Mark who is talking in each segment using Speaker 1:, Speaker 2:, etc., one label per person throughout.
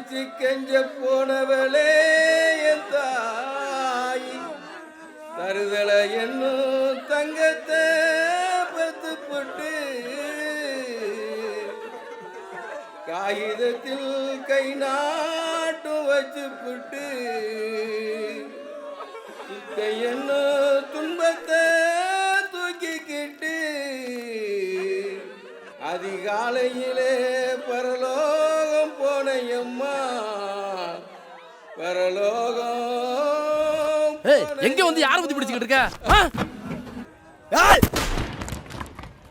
Speaker 1: வச்சு கெஞ்ச போனவளே என் தாய் தருதல என்னும் தங்கத்தை பத்து போட்டு காகிதத்தில் கை நாட்டும் வச்சு புட்டு என்ன துன்பத்தை தூக்கிக்கிட்டு அதிகாலையிலே பரலோகம் போனையம்மா பரலோகம்.
Speaker 2: எங்க வந்து யாரை பத்தி பிடிச்சிக்கிட்டு இருக்க?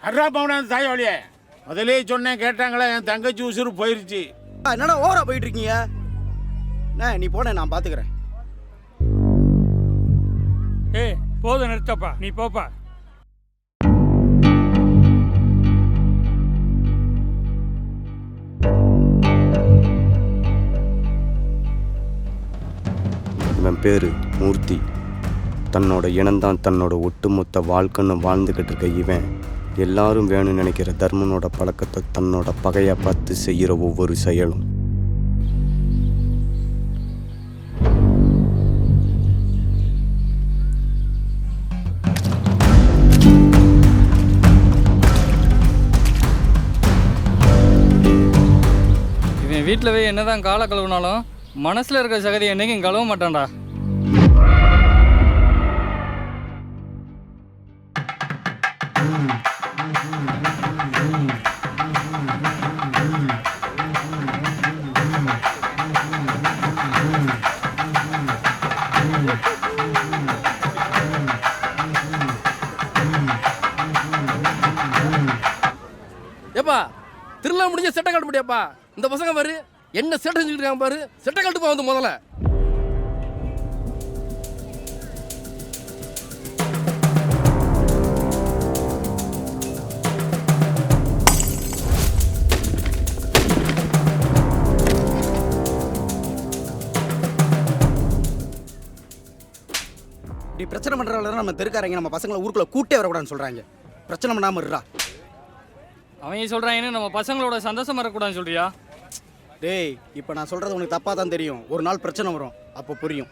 Speaker 3: அர்ரா பவுனான் தாயோலியே முதலே சொன்னேன் கேட்டாங்களே, என் தங்கச்சி உசுறு போயிருச்சு.
Speaker 4: என்னடா ஓவரா போயிட்டு இருக்கீங்க? நீ போன நான் பாத்துக்கிறேன்.
Speaker 5: ஏய் போதும் நிறுத்தப்பா, நீ போப்பா.
Speaker 6: இவன் பேரு மூர்த்தி. தன்னோட இனம்தான் தன்னோட ஒட்டுமொத்த வாழ்க்கைன்னு வாழ்ந்துக்கிட்டு இருக்க இவன் எல்லாரும் வேணும்னு நினைக்கிற தர்மனோட பழக்கத்தை தன்னோட பகையை பார்த்து செய்கிற ஒவ்வொரு செயலும்.
Speaker 7: இவன் வீட்டில் போய் என்னதான் காலை கழுவுனாலும் மனசில் இருக்கிற சகதி என்னைக்கும் கழுவ மாட்டான்டா.
Speaker 2: ஏப்பா திருவிழா முடிஞ்ச செட்டை கட்ட முடியாப்பா. இந்த பசங்க பாரு என்ன செட்டை செஞ்சுட்டு இருக்காங்க பாரு. செட்டை கட்டுப்பா வந்து முதல்ல.
Speaker 4: இப்படி பிரச்சனை பண்றவங்க நம்ம தெருக்காரங்க நம்ம பசங்களை ஊருக்குள்ள கூட்டே வரக்கூடாதுன்னு சொல்றாங்க. பிரச்சனை பண்ணாம இருடா.
Speaker 7: அவங்க சொல்கிறாங்கன்னு நம்ம பசங்களோட சந்தோஷம் வரக்கூடாதுன்னு சொல்றியா?
Speaker 4: டேய் இப்போ நான் சொல்றது உனக்கு தப்பா தான் தெரியும். ஒரு நாள் பிரச்சனை வரும், அப்போ புரியும்.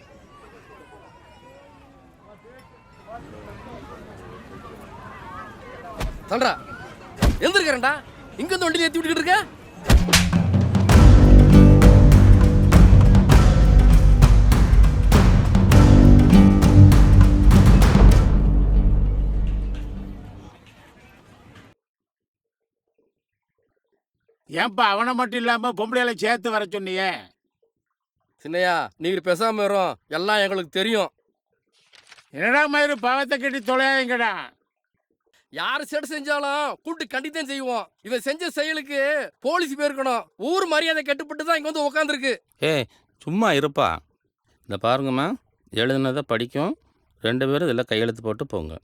Speaker 2: சொல்றா எழுந்திருக்கிறேன்டா. இங்க வந்து வண்டியில் ஏற்றி விட்டுக்கிட்டு இருக்க.
Speaker 3: ஏன்பா அவனை மட்டும் இல்லாம பொம்பளைகளை சேர்த்து வர சொன்னியே?
Speaker 2: சின்னையா நீங்க பேசாம வரும், எல்லாம் எங்களுக்கு தெரியும்.
Speaker 3: என்னடா மாதிரி பாவத்தை கட்டி தொலையாங்கடா.
Speaker 2: யார் செட் செஞ்சாலும் கூட்டு கண்டித்தான் செய்வோம். இவன் செஞ்ச செயலுக்கு போலீஸ் போயிருக்கணும். ஊர் மரியாதை கட்டுப்பட்டு தான் இங்க வந்து உட்காந்துருக்கு.
Speaker 8: ஏய் சும்மா இருப்பா. இந்த பாருங்கம்மா, எழுதுனதை படிக்கும் 2 பேரும் இதில் கையெழுத்து போட்டு போங்க.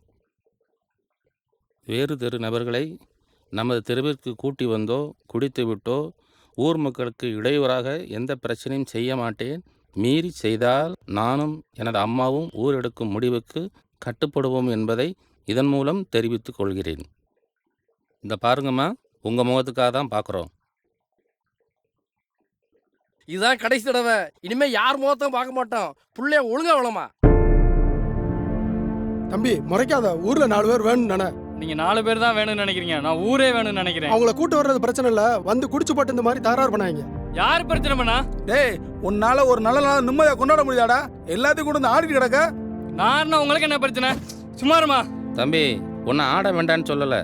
Speaker 8: வேறு தெரு நபர்களை நமது தெருவிற்கு கூட்டி வந்தோ குடித்து விட்டோ ஊர் மக்களுக்கு இடையூறாக எந்த பிரச்சனையும் செய்ய மாட்டேன். மீறி செய்தால் நானும் எனது அம்மாவும் ஊர் எடுக்கும் முடிவுக்கு கட்டுப்படுவோம் என்பதை இதன் மூலம் தெரிவித்துக் கொள்கிறேன். இந்த பாருங்கம்மா, உங்கள் முகத்துக்காக தான் பார்க்குறோம்.
Speaker 2: இதுதான் கடைசி தடவை. இனிமே யார் முகத்தையும் பார்க்க மாட்டோம். புள்ளைய ஒழுங்கா வளமா.
Speaker 9: தம்பி முறைக்காத. ஊர்ல 4 பேர் வேணும் தானே?
Speaker 7: நீங்க 4 பேர் தான் வேணும்னு நினைக்கிறீங்க, நான் ஊரே வேணும்னு நினைக்கிறேன்.
Speaker 9: அவங்கள கூட்டு வர்றது பிரச்சனை இல்ல, வந்து குடிச்சு போட்டு இந்த மாதிரி தகராறு பண்ணாங்க.
Speaker 7: யார் பிரச்சனை பண்ணா?
Speaker 10: டேய் உன்னால ஒரு நல்ல நாள் நிம்மதியா கொண்டாட முடியாடா? எல்லாத்தையும் கூட ஆடிட்டு கிடக்க.
Speaker 7: நான் உங்களுக்கு என்ன பிரச்சனை? சும்மாருமா
Speaker 8: தம்பி, உன்னை ஆட வேண்டான்னு சொல்லலை.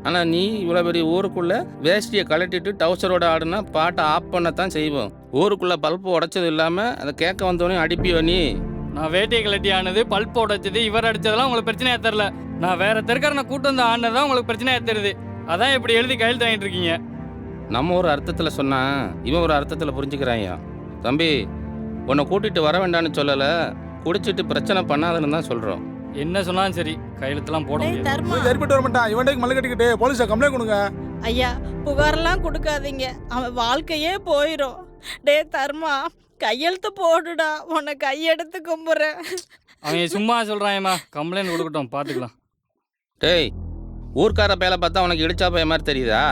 Speaker 8: ஆனால் நீ இவ்வளோ பெரிய ஊருக்குள்ளே வேஷ்டியை கழட்டிட்டு டவுசரோட ஆடுனா பாட்டை ஆஃப் பண்ணத்தான் செய்வோம். ஊருக்குள்ளே பல்ப்பு உடைச்சது இல்லாமல் அதை கேட்க வந்தோடனே அடிப்பியோ நீ?
Speaker 7: நான் வேட்டியை கழட்டி ஆனது, பல்ப் உடைச்சது, இவர் அடிச்சதெல்லாம் உங்களுக்கு பிரச்சனையா தெரியல. நான் வேற தெருக்காரனை கூட்டு வந்து ஆனதான் உங்களுக்கு பிரச்சனையா தெரியுது. அதான் இப்படி எழுதி கையெழுத்து வாங்கிட்டு இருக்கீங்க.
Speaker 8: நம்ம ஒரு அர்த்தத்தில் சொன்னால் இவன் ஒரு அர்த்தத்தில் புரிஞ்சுக்கிறாங்க. தம்பி, உன்னை கூட்டிகிட்டு வர வேண்டான்னு சொல்லலை, குடிச்சிட்டு பிரச்சனை பண்ணாதுன்னு தான் சொல்கிறோம்.
Speaker 7: என்ன சொன்னாலும் சரி, கையெழுத்துலாம் போட முடியாது.
Speaker 10: சரிப்பட்டு வர மாட்டான். இவன்டைக்கு மல்லு கட்டிக்கிட்டு போலீஸை கம்ப்ளைண்ட் கொடுங்க.
Speaker 11: ஐயா புகாரெல்லாம் கொடுக்காதீங்க, அவன் வாழ்க்கையே போயிடும். டே தர்மா, கையெழுத்து போடுடா, உன்னை கையெடுத்து கும்புறேன்.
Speaker 7: அவங்க சும்மா சொல்றாங்கம்மா, கம்ப்ளைண்ட் கொடுக்கட்டும், பார்த்துக்கலாம்.
Speaker 8: டேய், ஊர்க்கார பேலை பார்த்தா உனக்கு இடிச்சா போய மாதிரி தெரியுதா?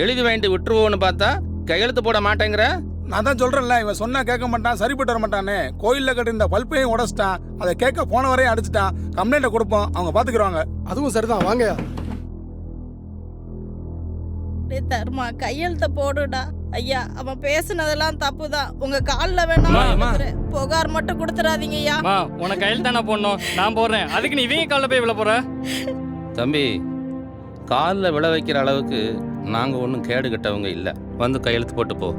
Speaker 8: எழுதி வாங்கிட்டு விட்டுருவோன்னு பார்த்தா கையெழுத்து போட மாட்டேங்கிற.
Speaker 10: நான் தான் சொல்றேன்ல, இவன் சொன்னா கேட்க மாட்டான், சரிப்பட்டு வர மாட்டானே. கோயில்ல கட்டிருந்த பல்பையும் உடைச்சிட்டான், அதை கேட்க போன வரையும் அடிச்சிட்டான். கம்ப்ளைண்ட்டை கொடுப்போம், அவங்க பாத்துக்கிறாங்க.
Speaker 9: அதுவும் சரிதான், வாங்கயா.
Speaker 11: டேய் தர்மா, கையெழுத்த போடுடா. ஐயா, அவன் பேசுனதெல்லாம் தப்புதான். உங்க காலில் வேணா
Speaker 7: அம்மா,
Speaker 11: விழுந்துறேன். புகார் மட்டும் கொடுத்துறாதீங்கய்யா.
Speaker 7: மா உனக்கு கையில் தானே போடணும், நான் போடுறேன். அதுக்கு நீ இவங்க காலில் போய் விழ போற?
Speaker 8: தம்பி, காலில் விழ வைக்கிற அளவுக்கு நாங்கள் ஒன்றும் கேடு கட்டவங்க இல்லை. வந்து கையெழுத்து போட்டு போ.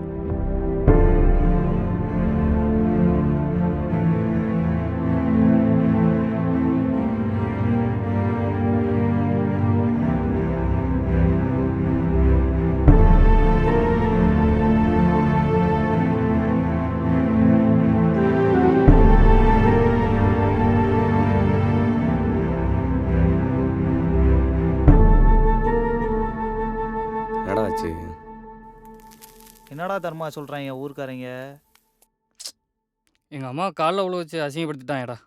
Speaker 6: என்னடா ஆச்சு?
Speaker 12: என்னடா தர்மா சொல்கிறாங்க ஊருக்காரங்க?
Speaker 7: எங்கள் அம்மா காலில் உள்ள வச்சு அசிங்கப்படுத்திட்டாங்கடா.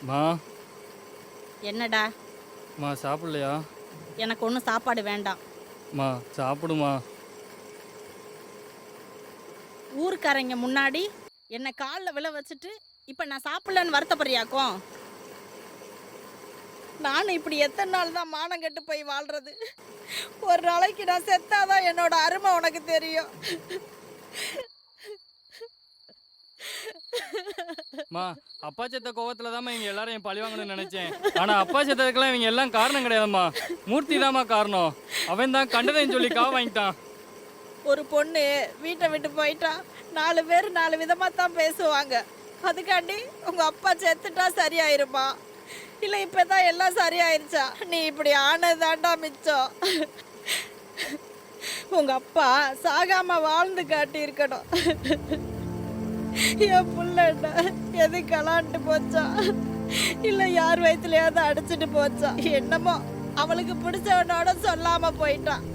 Speaker 7: மா
Speaker 11: என்னடா?
Speaker 7: மா சாப்பிடலையா?
Speaker 11: எனக்கு ஒன்றும் சாப்பாடு வேண்டாம்.
Speaker 7: மா சாப்பிடுமா.
Speaker 11: ஊருக்காரங்க முன்னாடி என்னை காலில் விழ வச்சுட்டு இப்போ நான் சாப்பிடலன்னு வருத்தப்படுறியாக்கும்? நான் இப்படி எத்தனை நாள் தான் மானம் கெட்டு போய் வாழ்றது? ஒரு நாளைக்கு நான் செத்தாதான் என்னோட அருமை உனக்கு தெரியும்.
Speaker 7: மா அப்பா செத்த கோவத்துல தான் இவங்க எல்லாரும் என் பழி வாங்கணும்னு நினைச்சேன். ஆனா அப்பா செத்ததுக்கெல்லாம் இவங்க எல்லாம் காரணம் கிடையாதும்மா. மூர்த்தி தாம்மா காரணம். அவன் தான் கண்டதைன்னு சொல்லி காவ வாங்கிட்டான்.
Speaker 11: ஒரு பொண்ணு வீட்டை விட்டு போயிட்டா 4 பேர் 4 விதமாக தான் பேசுவாங்க. அதுக்காண்டி உங்கள் அப்பா செத்துட்டா சரியாயிருமா? இல்லை இப்போ தான் எல்லாம் சரியாயிருச்சா? நீ இப்படி ஆனதாண்டா மிச்சம். உங்கள் அப்பா சாகாம வாழ்ந்து காட்டியிருக்கணும். என் புள்ளடா எது கலான்ட்டு போச்சா, இல்லை யார் வயிற்றுலையாவது அடிச்சுட்டு போச்சா? என்னமோ அவளுக்கு பிடிச்சவனோட சொல்லாம போயிட்டான்.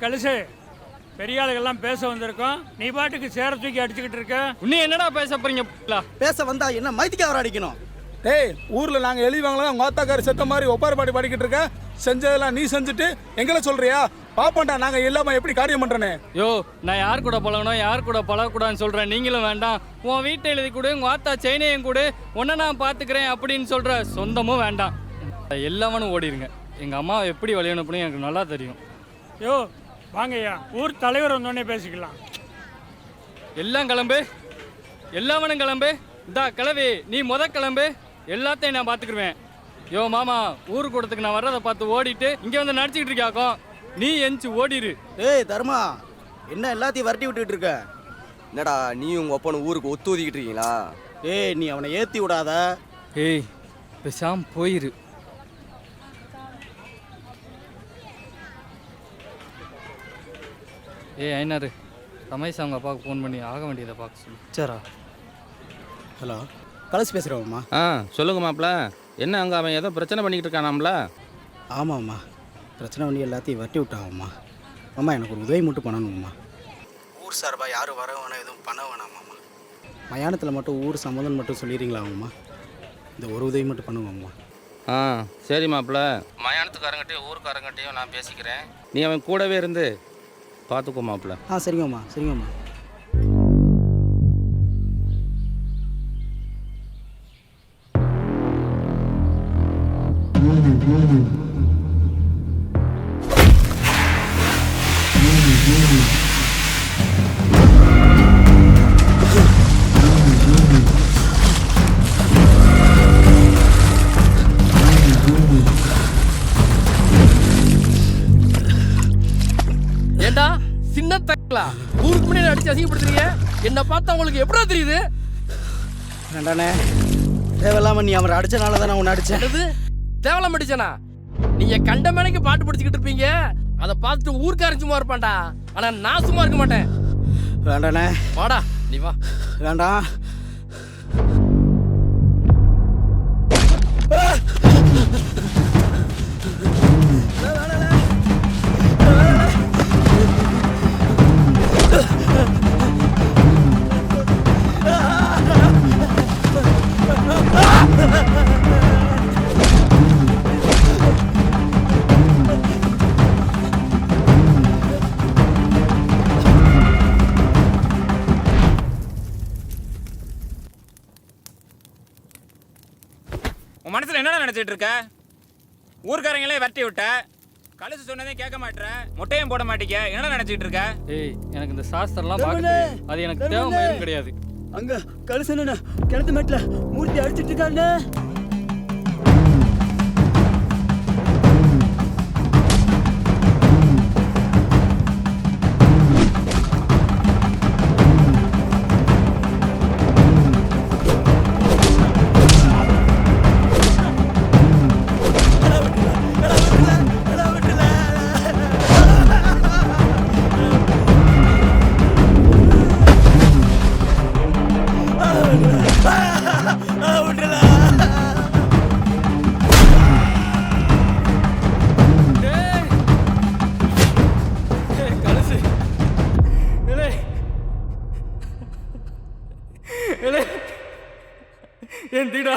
Speaker 5: கழுசு, பெரிய ஆளுகள்லாம் பேச வந்திருக்கோம். நீ பாட்டுக்கு சேர தூக்கி அடிச்சுக்கிட்டு இருக்க.
Speaker 7: இன்னும் என்னடா பேச போறீங்க?
Speaker 4: பேச வந்தா என்ன மைத்திக்கு அவர் அடிக்கணும்?
Speaker 10: டேய், ஊர்ல நாங்க எழுதி வாங்கலாம், உங்க ஆத்தாக்காரி செத்த மாதிரி ஒப்பாரி பாடி பாடிக்கிட்டு இருக்க. செஞ்சதெல்லாம் நீ செஞ்சுட்டு எங்களை சொல்றியா? பாப்போம்டா நாங்க இல்லாம எப்படி காரியம் பண்றேன்னு.
Speaker 7: யோ நான் யார் கூட பழகணும் யார் கூட பழகக்கூடாதுன்னு சொல்கிறேன், நீங்களும் வேண்டாம். உன் வீட்டை எழுதி கொடு, உங்கள் ஆத்தா செயினையும் கொடு, உன்னை நான் பார்த்துக்கிறேன் அப்படின்னு சொல்கிற சொந்தமும் வேண்டாம். எல்லாவனும் ஓடிடுங்க. எங்கள் அம்மா எப்படி வழியனுப்புன்னு எனக்கு நல்லா தெரியும்.
Speaker 5: யோ வாங்கய்யா, ஊர் தலைவர் வந்தோடனே பேசிக்கலாம்.
Speaker 7: எல்லாம் கிளம்பு, எல்லாவனும் கிளம்பு. இதா கிளவி, நீ கிளம்பு, எல்லாத்தையும் நான் பார்த்துக்குருவேன். யோ மாமா, ஊருக்கு கூடத்துக்கு நான் வர்றதை பார்த்து ஓடிட்டு இங்கே வந்து நடிச்சுக்கிட்டு இருக்காக்கோ, நீ எஞ்சி ஓடிடு.
Speaker 4: ஏய் தர்மா, என்ன எல்லாத்தையும் வரட்டி விட்டுட்டு இருக்க?
Speaker 6: என்னடா நீ உங்கள் அப்பனும் ஊருக்கு ஒத்து ஊதிக்கிட்டு இருக்கீங்களா?
Speaker 4: ஏய் நீ அவனை ஏற்றி விடாத.
Speaker 7: ஏய் பேசாம போயிரு. ஏய் ஐநாரு, ரமேஷ் அவங்க அப்பாவுக்கு ஃபோன் பண்ணி ஆக வேண்டியதை பார்க்க சொல்லு.
Speaker 4: சரிடா. ஹலோ, கலசி பேசுகிறோம்மா.
Speaker 8: சொல்லுங்க மாப்பிள்ள, என்ன அங்கே அவன் ஏதோ பிரச்சனை பண்ணிக்கிட்டு இருக்கானாம்ல?
Speaker 4: ஆமாம்மா, பிரச்சனை பண்ணி எல்லாத்தையும் வரட்டி விட்டாங்கம்மா. அம்மா எனக்கு ஒரு உதவி மட்டும் பண்ணணும்மா. ஊர் சார்பாக யாரும் வர வேணாம், எதுவும் பண்ண வேணாமாம்மா. மயானத்தில் மட்டும் ஊர் சம்மந்தம் மட்டும் சொல்லிடுறீங்களாம்மா? இந்த ஒரு உதவி மட்டும் பண்ணுவோம்மா.
Speaker 8: சரி மாப்பிள்ள, மயானத்துக்காரங்கிட்டையும் ஊருக்காரங்கிட்டையும் நான் பேசிக்கிறேன். நீ அவன் கூடவே இருந்து பார்த்துக்கோ மாப்பிள்ள.
Speaker 4: சரிங்கம்மா சரிங்கம்மா.
Speaker 2: ஏண்டா சின்ன தக்கலா, ஊருக்கு முன்னாடி அடிச்சு அசிங்கப்படுத்துறீங்க? என்ன பார்த்தா உங்களுக்கு எப்படா தெரியுது?
Speaker 4: வேண்டானே, தேவையில்லாம நீ அவரை அடிச்சனால தான் நான் உன்னை அடிச்சேன்.
Speaker 2: தேவலாம் அடிச்சனா? நீங்க கண்ட மேனைக்கு பாட்டு படிச்சுக்கிட்டு இருப்பீங்க, அதை பார்த்துட்டு ஊருக்காரன் சும்மா இருப்பான்டா. ஆனா நான் சும்மா இருக்க மாட்டேன்.
Speaker 4: வேண்டானே,
Speaker 2: வாடா நீ வா.
Speaker 4: வேண்டாம்.
Speaker 12: உன் மனசுல என்னடா நினைச்சிட்டு இருக்க? ஊர்க்காரங்களே வரட்டி விட்ட, கழுசு சொன்னதே கேட்க மாட்டேற, முட்டையும் போட மாட்டீங்க, என்னடா நினைச்சிட்டு இருக்க?
Speaker 7: ஏய் எனக்கு இந்த சாஸ்திரம்லாம் பார்க்க தெரியும், அது எனக்கு தேவையும் கிடையாது.
Speaker 13: அங்க கழுசு என்ன கிணத்து மேட்ல மூர்த்தி அடிச்சிட்டு இருக்காங்க.
Speaker 7: ஏன் தீடா